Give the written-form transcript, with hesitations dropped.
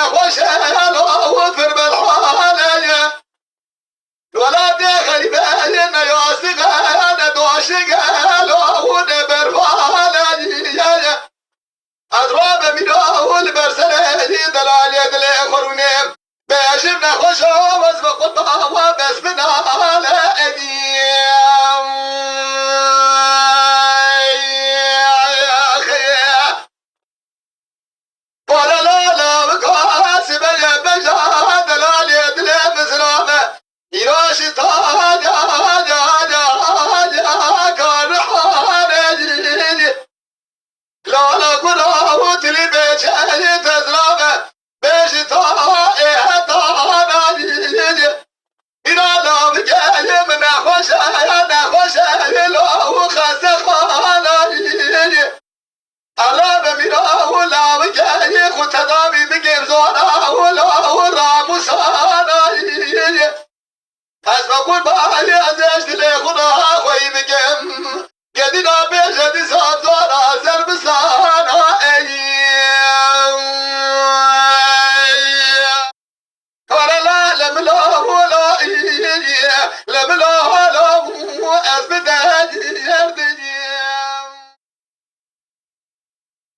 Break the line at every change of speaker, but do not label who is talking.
نخوش الهوت في بالحالة ولاد غريبة نياسق أنا دوشق الهوت برفالة أضرب من أول برسلة دلال يدلي خروني باشم نخوش وز بقطة وبس من على أديم ولا لا لا بقاسم يا بجا دلال يدلي مسلامة يراش تاجا كان حالي لا لا قراوت لي بيشاني تزرابة بيش طائع طاناني إنا لا بجالي من نخوشة لو خسخاناني ألا بمنا ولا بجالي خطدامي بقيم زونا ولا راموساناني أسبقون بالي أزيش لي خدا خوي بقيم قدنا بيش دي